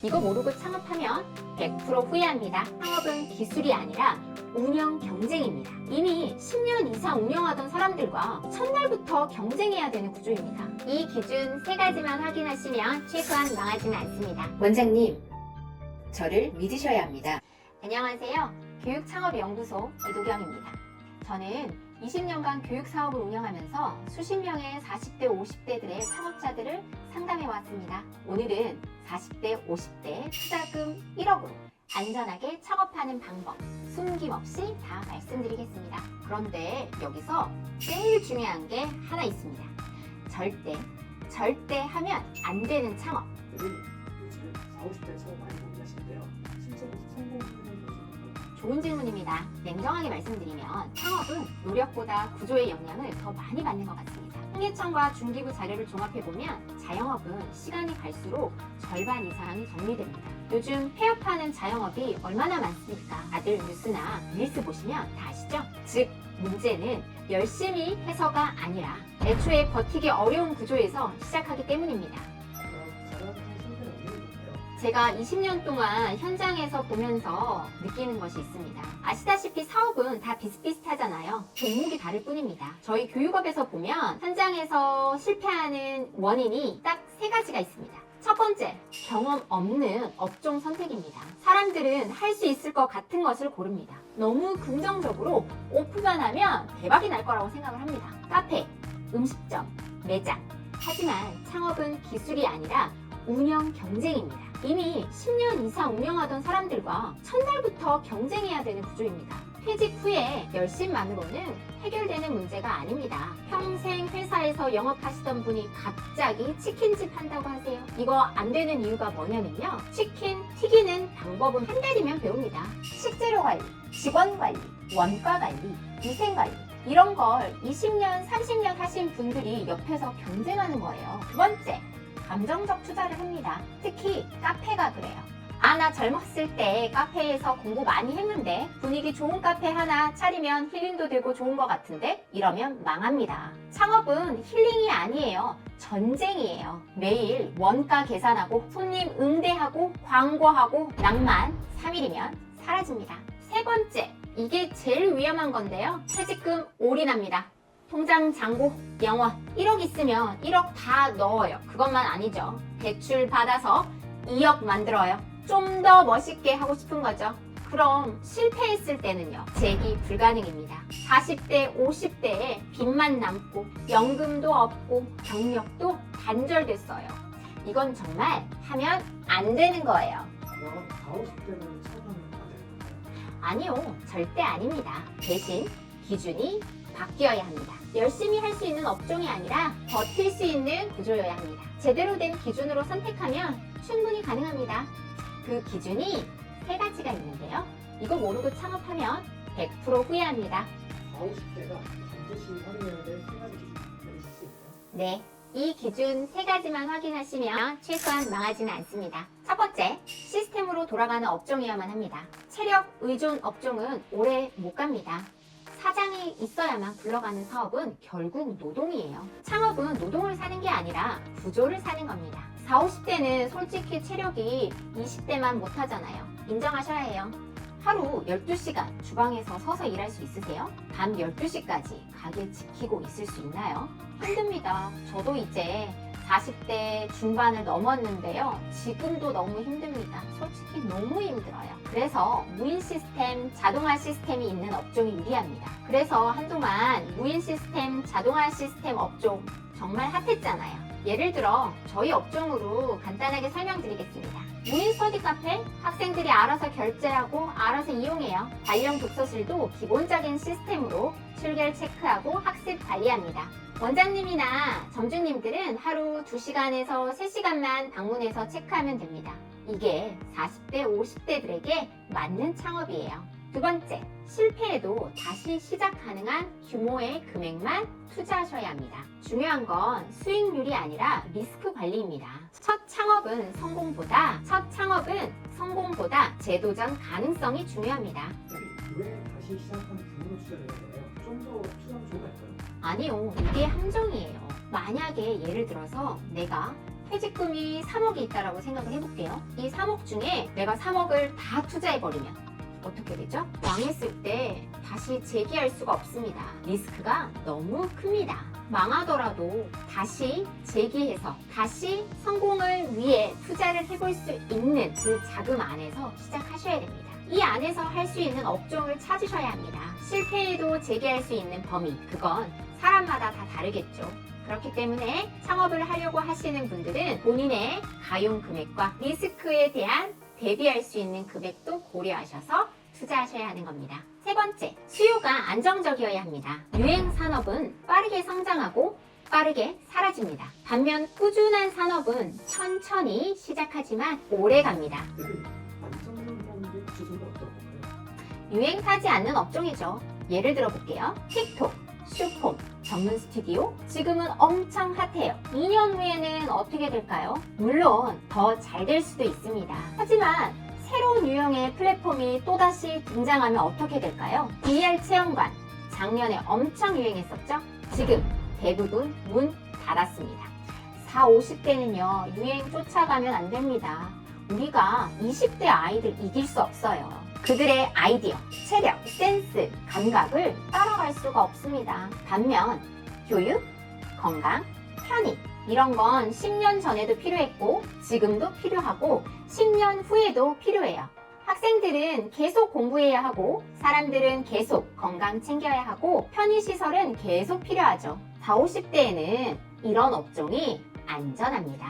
이거 모르고 창업하면 100% 후회합니다. 창업은 기술이 아니라 운영 경쟁입니다. 이미 10년 이상 운영하던 사람들과 첫날부터 경쟁해야 되는 구조입니다. 이 기준 3가지만 확인하시면 최소한 망하지는 않습니다. 원장님, 저를 믿으셔야 합니다. 안녕하세요. 교육창업연구소 이도경입니다. 저는 20년간 교육사업을 운영하면서 수십 명의 40대, 50대들의 창업자들을 상담해왔습니다. 오늘은 40대, 50대 투자금 1억으로 안전하게 창업하는 방법 숨김없이 다 말씀드리겠습니다. 그런데 여기서 제일 중요한 게 하나 있습니다. 절대 하면 안 되는 창업. 요즘 40, 50대 창업 많이 고민하시는데요. 실제로 성공 좋은 질문입니다. 냉정하게 말씀드리면 창업은 노력보다 구조의 영향을 더 많이 받는 것 같습니다. 통계청과 중기부 자료를 종합해보면 자영업은 시간이 갈수록 절반 이상이 정리됩니다. 요즘 폐업하는 자영업이 얼마나 많습니까? 다들 뉴스나 릴스 보시면 다 아시죠? 즉 문제는 열심히 해서가 아니라 애초에 버티기 어려운 구조에서 시작하기 때문입니다. 잘하는 상태는 어느 정도인가요? 제가 20년 동안 현장에서 보면서 느끼는 것이 있습니다. 아시다시피 사업은 다 비슷비슷하잖아요. 종목이 다를 뿐입니다. 저희 교육업에서 보면 현장에서 실패하는 원인이 딱 3가지가 있습니다. 첫 번째, 경험 없는 업종 선택입니다. 사람들은 할 수 있을 것 같은 것을 고릅니다. 너무 긍정적으로 오픈만 하면 대박이 날 거라고 생각을 합니다. 카페, 음식점, 매장. 하지만 창업은 기술이 아니라 운영 경쟁입니다. 이미 10년 이상 운영하던 사람들과 첫날부터 경쟁해야 되는 구조입니다. 퇴직 후에 열심만으로는 해결되는 문제가 아닙니다. 평생 회사에서 영업하시던 분이 갑자기 치킨집 한다고 하세요. 이거 안 되는 이유가 뭐냐면요. 치킨 튀기는 방법은 한 달이면 배웁니다. 식재료 관리, 직원 관리, 원가 관리, 위생 관리 이런 걸 20년, 30년 하신 분들이 옆에서 경쟁하는 거예요. 두 번째, 감정적 투자를 합니다. 특히 카페가 그래요. 나 젊었을 때 카페에서 공부 많이 했는데 분위기 좋은 카페 하나 차리면 힐링도 되고 좋은 것 같은데 이러면 망합니다. 창업은 힐링이 아니에요. 전쟁이에요. 매일 원가 계산하고 손님 응대하고 광고하고 낭만 3일이면 사라집니다. 세 번째, 이게 제일 위험한 건데요. 퇴직금 올인합니다. 통장 잔고 영원 1억 있으면 1억 다 넣어요. 그것만 아니죠. 대출 받아서 2억 만들어요. 좀 더 멋있게 하고 싶은 거죠. 그럼 실패했을 때는요. 재기 불가능입니다. 40대, 50대에 빚만 남고 연금도 없고 경력도 단절됐어요. 이건 정말 하면 안 되는 거예요. 영업 40, 50대는 창업하면 안 되는 건가요? 아니요. 절대 아닙니다. 대신 기준이 바뀌어야 합니다. 열심히 할 수 있는 업종이 아니라 버틸 수 있는 구조여야 합니다. 제대로 된 기준으로 선택하면 충분히 가능합니다. 그 기준이 3가지가 있는데요. 이거 모르고 창업하면 100% 후회합니다. 40, 50대가 반드시 확인해야 될 3가지 기준 내리실 수 있나요? 네. 이 기준 3가지만 확인하시면 최소한 망하지는 않습니다. 첫 번째, 시스템으로 돌아가는 업종이어야만 합니다. 체력 의존 업종은 오래 못 갑니다. 사장이 있어야만 굴러가는 사업은 결국 노동이에요. 창업은 노동을 사는 게 아니라 구조를 사는 겁니다. 40, 50대는 솔직히 체력이 20대만 못하잖아요. 인정하셔야 해요. 하루 12시간 주방에서 서서 일할 수 있으세요? 밤 12시까지 가게 지키고 있을 수 있나요? 힘듭니다. 저도 이제 40대 중반을 넘었는데요. 지금도 너무 힘듭니다. 솔직히 너무 힘들어요. 그래서 무인 시스템, 자동화 시스템이 있는 업종이 유리합니다. 그래서 한동안 무인 시스템, 자동화 시스템 업종 정말 핫했잖아요. 예를 들어 저희 업종으로 간단하게 설명드리겠습니다. 무인 스터디 카페, 학생들이 알아서 결제하고 알아서 이용해요. 관련 독서실도 기본적인 시스템으로 출결 체크하고 학습 관리합니다. 원장님이나 점주님들은 하루 2시간에서 3시간만 방문해서 체크하면 됩니다. 이게 40대, 50대들에게 맞는 창업이에요. 두 번째, 실패해도 다시 시작 가능한 규모의 금액만 투자하셔야 합니다. 중요한 건 수익률이 아니라 리스크 관리입니다. 첫 창업은 성공보다 재도전 가능성이 중요합니다. 왜 다시 시작하는 규모로 투자를 해야 되나요? 좀 더 투자하면 좋은 거 아닐까요? 아니요, 이게 함정이에요. 만약에 예를 들어서 내가 퇴직금이 3억이 있다라고 생각을 해볼게요. 이 3억 중에 내가 3억을 다 투자해버리면 어떻게 되죠? 망했을 때 다시 재기할 수가 없습니다. 리스크가 너무 큽니다. 망하더라도 다시 재기해서 다시 성공을 위해 투자를 해볼 수 있는 그 자금 안에서 시작하셔야 됩니다. 이 안에서 할 수 있는 업종을 찾으셔야 합니다. 실패해도 재기할 수 있는 범위, 그건 사람마다 다 다르겠죠. 그렇기 때문에 창업을 하려고 하시는 분들은 본인의 가용 금액과 리스크에 대한 대비할 수 있는 금액도 고려하셔서 투자하셔야 하는 겁니다. 세 번째, 수요가 안정적이어야 합니다. 유행 산업은 빠르게 성장하고 빠르게 사라집니다. 반면 꾸준한 산업은 천천히 시작하지만 오래 갑니다. 안정적인 게 구체적으로 어떤 건가요? 유행 타지 않는 업종이죠. 예를 들어 볼게요. 틱톡, 슈폼, 전문 스튜디오, 지금은 엄청 핫해요. 2년 후에는 어떻게 될까요? 물론 더 잘 될 수도 있습니다. 하지만 새로운 유형의 플랫폼이 또다시 등장하면 어떻게 될까요? VR 체험관, 작년에 엄청 유행했었죠? 지금 대부분 문 닫았습니다. 40, 50대는요, 유행 쫓아가면 안 됩니다. 우리가 20대 아이들 이길 수 없어요. 그들의 아이디어, 체력, 센스, 감각을 따라갈 수가 없습니다. 반면 교육, 건강, 편의 이런 건 10년 전에도 필요했고 지금도 필요하고 10년 후에도 필요해요. 학생들은 계속 공부해야 하고 사람들은 계속 건강 챙겨야 하고 편의시설은 계속 필요하죠. 40, 50대에는 이런 업종이 안전합니다.